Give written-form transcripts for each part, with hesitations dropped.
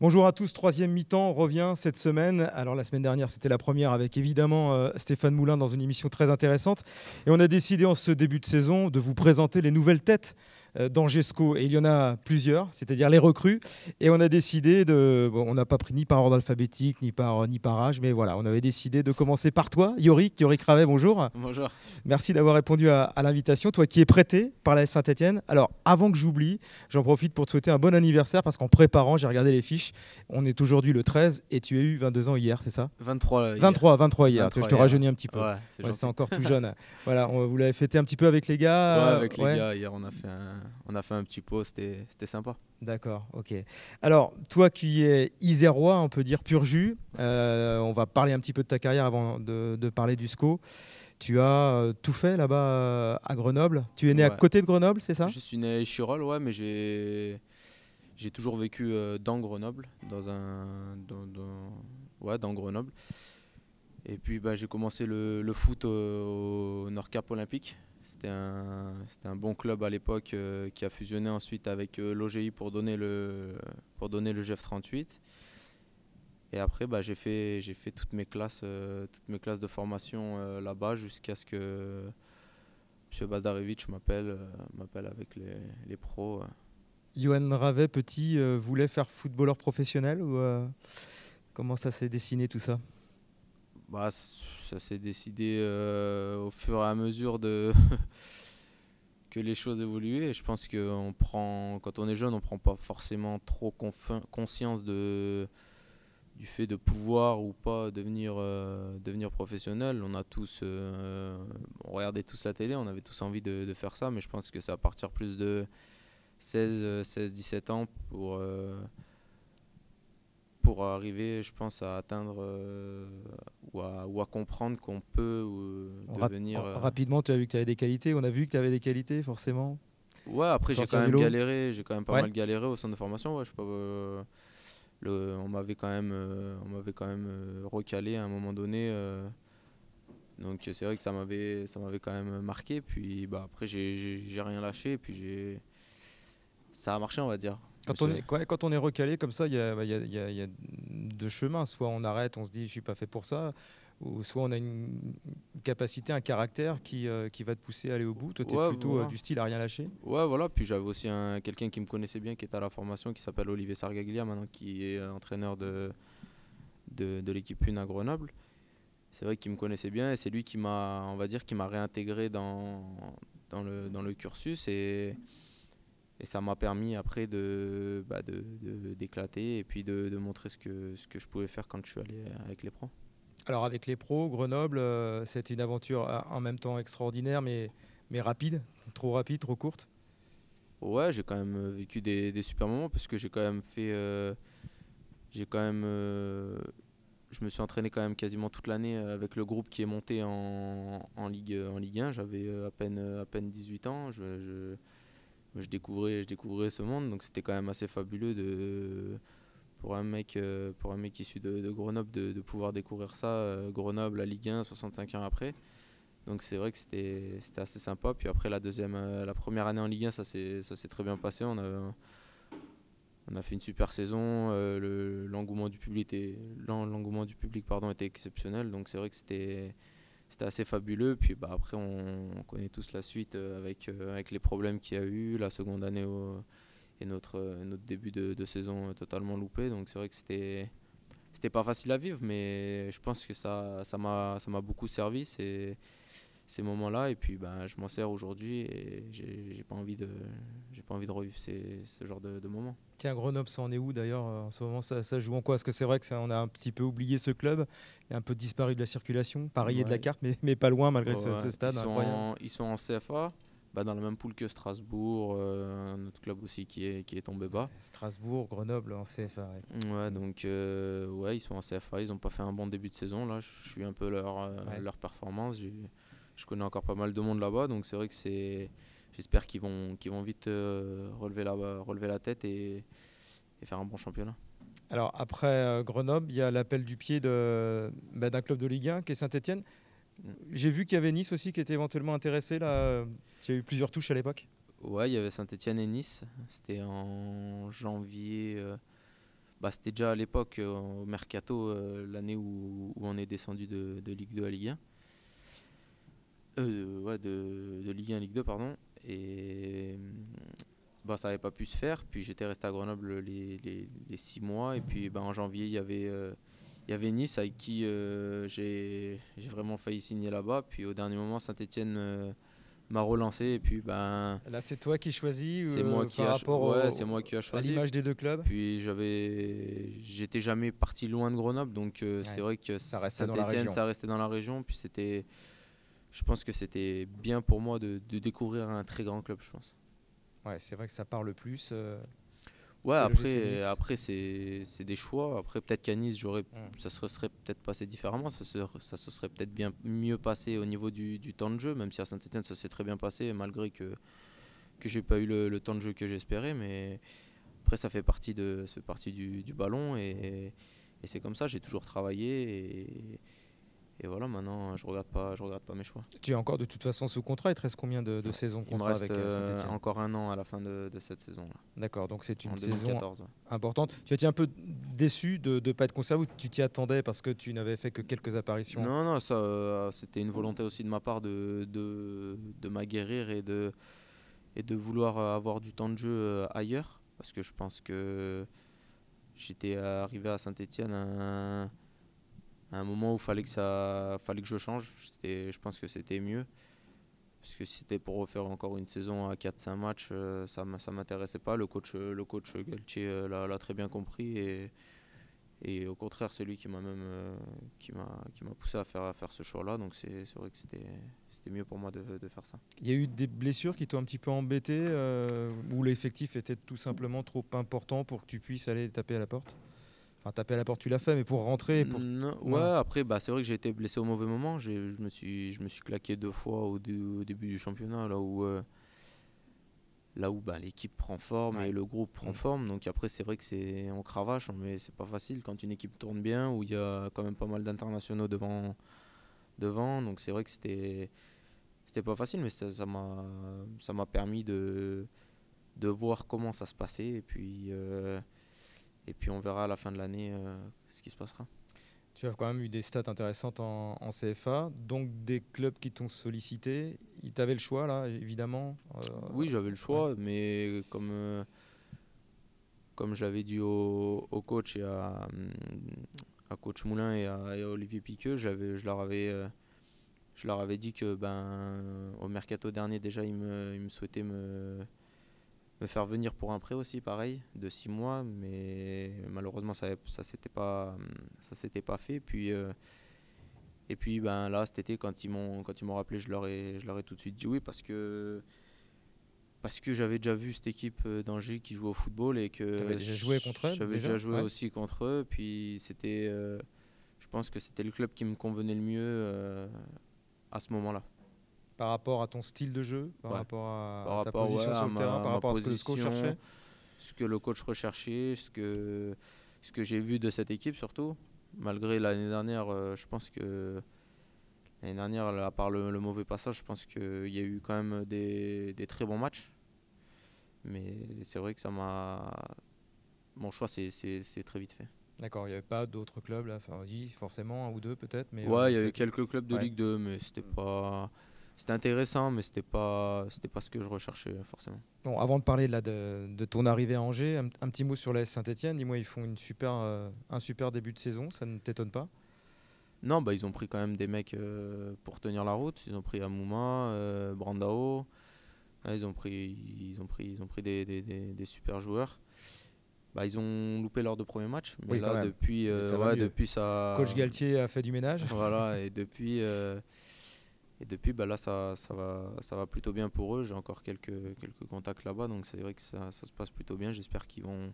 Bonjour à tous, troisième mi-temps revient cette semaine. Alors la semaine dernière c'était la première avec évidemment Stéphane Moulin dans une émission très intéressante. Et on a décidé en ce début de saison de vous présenter les nouvelles têtes d'Angesco. Et il y en a plusieurs, c'est-à-dire les recrues. Et on a décidé de... Bon, on n'a pas pris ni par ordre alphabétique, ni par âge, mais voilà, on avait décidé de commencer par toi, Yorick Ravet, bonjour. Bonjour. Merci d'avoir répondu à l'invitation, toi qui es prêté par la Saint-Etienne. Alors, avant que j'oublie, j'en profite pour te souhaiter un bon anniversaire parce qu'en préparant, j'ai regardé les fiches. On est aujourd'hui le 13 et tu as eu 22 ans hier, c'est ça? 23 hier. 23 hier. 23 Je te hier. rajeunis un petit peu. Ouais, c'est Ouais, c'est gentil. encore tout jeune. Voilà, vous l'avez fêté un petit peu avec les Ouais, gars. avec les Ouais. gars, hier, on a fait un petit pot, c'était sympa. D'accord, ok. Alors, toi qui es isérois, on peut dire pur jus, on va parler un petit peu de ta carrière avant de parler du SCO. Tu as tout fait là-bas à Grenoble. Tu es né à Ouais. côté de Grenoble, c'est ça? Je suis né à Échirolles, ouais, mais j'ai toujours vécu dans Grenoble, ouais, dans Grenoble. Et puis bah, j'ai commencé le foot au Nord-Cap Olympique. C'était un bon club à l'époque qui a fusionné ensuite avec l'OGI pour donner le GF38. Et après, bah, j'ai fait toutes mes classes de formation là-bas jusqu'à ce que M. Bazdarevich m'appelle avec les pros. Johan Ravet, petit, voulait faire footballeur professionnel ou comment ça s'est dessiné tout ça? Bah, ça s'est décidé au fur et à mesure que les choses évoluaient. Et je pense que quand on est jeune, on ne prend pas forcément trop conscience du fait de pouvoir ou pas devenir professionnel. On regardait tous la télé, on avait tous envie de faire ça, mais je pense que c'est à partir plus de 17 ans pour arriver, je pense, à atteindre ou à comprendre qu'on peut devenir. Rapidement, tu as vu que tu avais des qualités. On a vu que tu avais des qualités, forcément. Ouais, après Pour sortir du lot. j'ai quand même pas Ouais. mal galéré au centre de formation. Ouais, je sais pas, on m'avait quand même recalé à un moment donné. Donc c'est vrai que ça m'avait quand même marqué. Puis bah, après, j'ai rien lâché. Et puis ça a marché, on va dire. Quand on est recalé comme ça, il y a deux chemins. Soit on arrête, on se dit je suis pas fait pour ça, ou soit on a une capacité, un caractère qui va te pousser à aller au bout. Toi, tu es Ouais, plutôt voilà. du style à rien lâcher. Ouais, voilà. Puis j'avais aussi quelqu'un qui me connaissait bien, qui était à la formation, qui s'appelle Olivier Sargaglia, maintenant, qui est entraîneur de l'équipe 1 à Grenoble. C'est vrai qu'il me connaissait bien et c'est lui on va dire, qui m'a réintégré dans le cursus et ça m'a permis après d'éclater et puis de montrer ce que je pouvais faire quand je suis allé avec les pros. Alors avec les pros, Grenoble, c'est une aventure en même temps extraordinaire, mais rapide, trop rapide, trop courte. Ouais, j'ai quand même vécu des super moments parce que j'ai quand même je me suis entraîné quand même quasiment toute l'année avec le groupe qui est monté en Ligue 1. J'avais à peine 18 ans. Je découvrais ce monde, donc c'était quand même assez fabuleux pour un mec issu de Grenoble de pouvoir découvrir ça, Grenoble, la Ligue 1, 65 ans après. Donc c'est vrai que c'était assez sympa. Puis après la première année en Ligue 1, ça s'est très bien passé. On a fait une super saison. L'engouement du public, pardon, était exceptionnel. Donc c'est vrai que c'était assez fabuleux. Puis bah, après, on connaît tous la suite avec les problèmes qu'il y a eu, la seconde année et notre début de saison totalement loupé. Donc c'est vrai que c'était pas facile à vivre, mais je pense que ça m'a beaucoup servi ces moments-là. Et puis ben, je m'en sers aujourd'hui et j'ai pas envie de revivre ce genre de moments. Tiens, Grenoble, ça en est où d'ailleurs en ce moment, ça joue en quoi? Parce que c'est vrai que on a un petit peu oublié ce club, il est un peu disparu de la circulation, Paris est de la Ouais, carte, mais pas loin malgré ouais, ce ouais. Ils stade sont incroyable. en CFA, bah, dans la même poule que Strasbourg, un autre club aussi qui est tombé bas. Strasbourg, Grenoble en CFA. Ouais. Ouais, donc ouais, ils sont en CFA, ils n'ont pas fait un bon début de saison. Là, je suis un peu Ouais. leur performance. Je connais encore pas mal de monde là-bas, donc c'est vrai que j'espère qu'ils vont vite relever la tête et faire un bon championnat. Alors après Grenoble, il y a l'appel du pied d'un club de Ligue 1 qui est Saint-Etienne. Mm. J'ai vu qu'il y avait Nice aussi qui était éventuellement intéressé là. Il y a eu plusieurs touches à l'époque. Ouais, il y avait Saint-Etienne et Nice. C'était en janvier. Bah, c'était déjà à l'époque, au Mercato, l'année où on est descendu de Ligue 2 à Ligue 1. Ouais, de Ligue 1 à Ligue 2, pardon. Et bah, ça n'avait pas pu se faire. Puis j'étais resté à Grenoble les 6 mois. Et puis bah, en janvier, il y avait Nice avec qui j'ai vraiment failli signer là-bas. Puis au dernier moment, Saint-Étienne m'a relancé. Et puis ben, Là, c'est toi qui choisis par ouais, rapport c'est moi qui a à choisi. l'image des deux clubs. Puis j'étais jamais parti loin de Grenoble. Donc c'est Ouais, vrai que ça restait dans la Saint-Étienne, région. ça restait dans la région. Puis je pense que c'était bien pour moi de découvrir un très grand club, je pense. Ouais, c'est vrai que ça parle plus Ouais, que l'OGC Nice. après c'est des choix. Après, peut-être qu'à Nice, Hmm. ça se serait peut-être passé différemment. Ça se serait peut-être bien mieux passé au niveau du temps de jeu, même si à Saint-Etienne, ça s'est très bien passé, malgré que j'ai pas eu le temps de jeu que j'espérais. Mais après, ça fait partie du ballon et c'est comme ça. J'ai toujours travaillé et voilà, maintenant, je regarde pas mes choix. Tu es encore de toute façon sous contrat. Il te reste combien de Ouais. saisons de Il me contrat reste avec Saint-Etienne? encore un an à la fin de cette saison-là, D'accord, donc c'est en une saison 2014. Ouais. importante. Tu as été un peu déçu de ne pas être conservé ou tu t'y attendais parce que tu n'avais fait que quelques apparitions? Non, non, ça, c'était une volonté aussi de ma part de m'aguerrir et de vouloir avoir du temps de jeu ailleurs. Parce que je pense que j'étais arrivé à Saint-Étienne à un moment où fallait que je change. Je pense que c'était mieux. Parce que si c'était pour refaire encore une saison à 4-5 matchs, ça m'intéressait pas. Le coach Galtier l'a très bien compris et au contraire, c'est lui qui m'a même qui m'a poussé à faire ce choix-là. Donc c'est vrai que c'était mieux pour moi de faire ça. Il y a eu des blessures qui t'ont un petit peu embêté ou l'effectif était tout simplement trop important pour que tu puisses aller taper à la porte? Enfin, taper à la porte, tu l'as fait, mais pour rentrer, pour... Non, ouais, Voilà. après, bah, c'est vrai que j'ai été blessé au mauvais moment. Je me suis claqué 2 fois au début du championnat, là où bah, l'équipe prend forme et Ouais. le groupe prend Mm. forme. Donc après, c'est vrai que on cravache, mais c'est pas facile quand une équipe tourne bien, où il y a quand même pas mal d'internationaux devant. Donc c'est vrai que c'était pas facile, mais ça m'a permis de voir comment ça se passait. Et puis on verra à la fin de l'année ce qui se passera. Tu as quand même eu des stats intéressantes en CFA, donc des clubs qui t'ont sollicité. Tu avais le choix, là, évidemment. Oui, j'avais le Ouais. choix, mais comme je l'avais dit au coach à coach Moulin et à Olivier Piqueux, je leur avais dit que au mercato dernier déjà ils me souhaitaient me faire venir pour un prêt aussi, pareil, de 6 mois, mais malheureusement ça s'était pas fait. Et puis ben là cet été quand ils m'ont rappelé, je leur ai tout de suite dit oui parce que j'avais déjà vu cette équipe d'Angers qui jouait au football et Tu avais que déjà joué contre eux, j'avais déjà? déjà joué Ouais. aussi contre eux. Puis je pense que c'était le club qui me convenait le mieux à ce moment-là. Par rapport à ton style de jeu, par Ouais. rapport Par à ta rapport ouais, position sur le terrain, par ma rapport à ce que le coach cherchait? position, ce que le coach recherchait, ce que j'ai vu de cette équipe surtout. Malgré l'année dernière, je pense que l'année dernière, à part le mauvais passage, je pense qu'il y a eu quand même des très bons matchs. Mais c'est vrai que mon choix c'est très vite fait. D'accord, il n'y avait pas d'autres clubs, là, enfin, oui, forcément, un ou deux peut-être, mais Ouais, il y c'est avait quelques clubs de ouais. Ligue 2, mais c'était intéressant, mais c'était pas ce que je recherchais forcément. Bon, avant de parler là, de ton arrivée à Angers, un petit mot sur l'AS Saint-Etienne. Dis-moi, ils font un super début de saison, ça ne t'étonne pas? Non, bah ils ont pris quand même des mecs pour tenir la route. Ils ont pris Amouma, Brandao. Ouais, ils ont pris des super joueurs. Bah, ils ont loupé leurs 2 premiers matchs, mais Oui, quand là même. Mais ça va ouais, mieux. depuis Coach ça, Galtier a fait du ménage. voilà, et depuis bah là ça va plutôt bien pour eux. J'ai encore quelques contacts là-bas, donc c'est vrai que ça se passe plutôt bien. J'espère qu'ils vont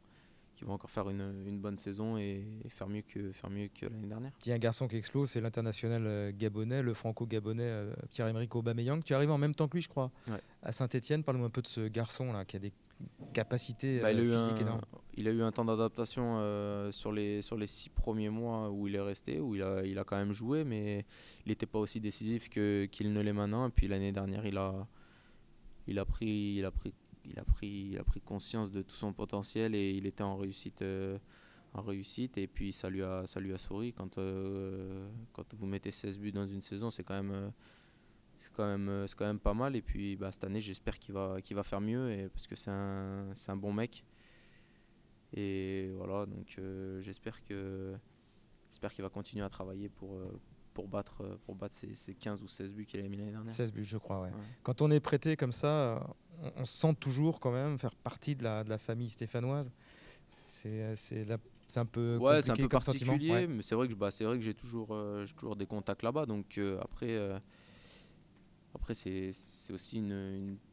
encore faire une bonne saison et faire mieux que l'année dernière. Il y a un garçon qui explose, c'est l'international gabonais, le franco-gabonais Pierre-Emerick Aubameyang. Tu arrives en même temps que lui, je crois, Ouais. à Saint-Etienne. Parle-moi un peu de ce garçon là qui a des capacités Bah, physiques énormes. il a eu un temps d'adaptation sur les 6 premiers mois où il est resté, où il a quand même joué, mais il n'était pas aussi décisif qu'il ne l'est maintenant. Et puis l'année dernière, il a pris conscience de tout son potentiel et il était en réussite. Et puis ça lui a souri. Quand vous mettez 16 buts dans une saison, c'est quand même pas mal. Et puis cette année, j'espère qu'il va faire mieux, parce que c'est un bon mec. Et voilà, donc j'espère qu'il va continuer à travailler pour battre ces 15 ou 16 buts qu'il a mis l'année dernière. 16 buts, je crois, ouais. Ouais. Quand on est prêté comme ça, on se sent toujours quand même faire partie de la famille stéphanoise. C'est un peu Ouais, compliqué c'est un peu comme sentiment. particulier, Ouais. mais c'est vrai que j'ai toujours des contacts là-bas. Donc après c'est aussi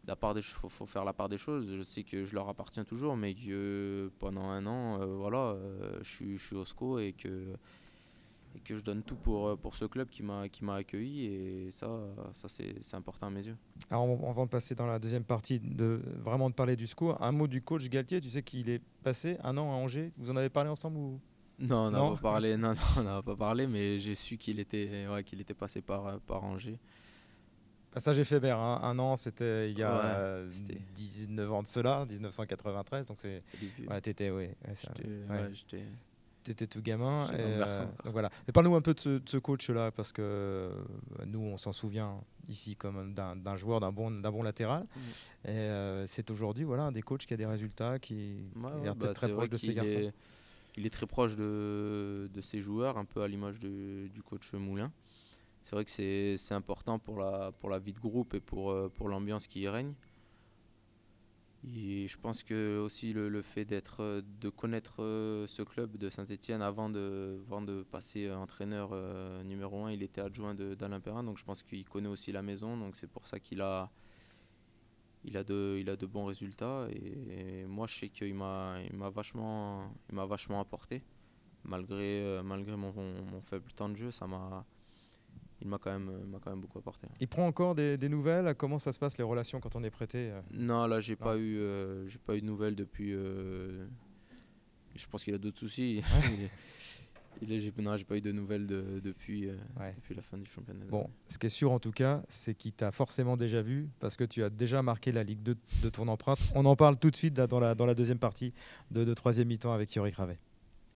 la part des faut faire la part des choses. Je sais que je leur appartiens toujours, mais que pendant un an, je suis au SCO, et que je donne tout pour ce club qui m'a accueilli, et ça c'est important à mes yeux. Alors, avant de passer dans la deuxième partie, vraiment de parler du SCO, un mot du coach Galtier. Tu sais qu'il est passé un an à Angers. Vous en avez parlé ensemble ou... Non, on n'a Non. pas parlé. Non, on n'a pas parlé, mais j'ai su qu'il était passé par Angers. Passage éphémère, hein. Un an, c'était il y a Ouais, c'était 19 ans de cela, 1993. Donc c'est... les vieux. Ouais, t'étais, ouais, ça- ouais. J'étais T'étais tout gamin. J'étais Et, un garçon encore. donc voilà. Mais parle-nous un peu de ce coach-là, parce que nous, on s'en souvient ici comme d'un joueur, d'un bon latéral. Et c'est aujourd'hui un des coachs qui a des résultats, qui a l'air peut-être très proche de ses garçons. Il est très proche de ses joueurs, un peu à l'image du coach Moulin. C'est vrai que c'est important pour la vie de groupe et pour l'ambiance qui y règne. Et je pense que aussi le fait de connaître ce club de Saint-Étienne avant de passer entraîneur numéro 1, il était adjoint d'Alain Perrin, donc je pense qu'il connaît aussi la maison, donc c'est pour ça qu'il a de bons résultats. Et moi, je sais qu'il m'a vachement apporté, malgré mon faible temps de jeu. Il m'a quand même beaucoup apporté. Il prend encore des nouvelles. Comment ça se passe, les relations, quand on est prêté? Non, là, j'ai pas eu de nouvelles depuis. Je pense qu'il a d'autres soucis. Non, j'ai pas eu de nouvelles depuis la fin du championnat. Bon, ce qui est sûr en tout cas, c'est qu'il t'a forcément déjà vu, parce que tu as déjà marqué la Ligue 2 de ton empreinte. On en parle tout de suite là, dans la deuxième partie de troisième mi-temps avec Yorick Ravet.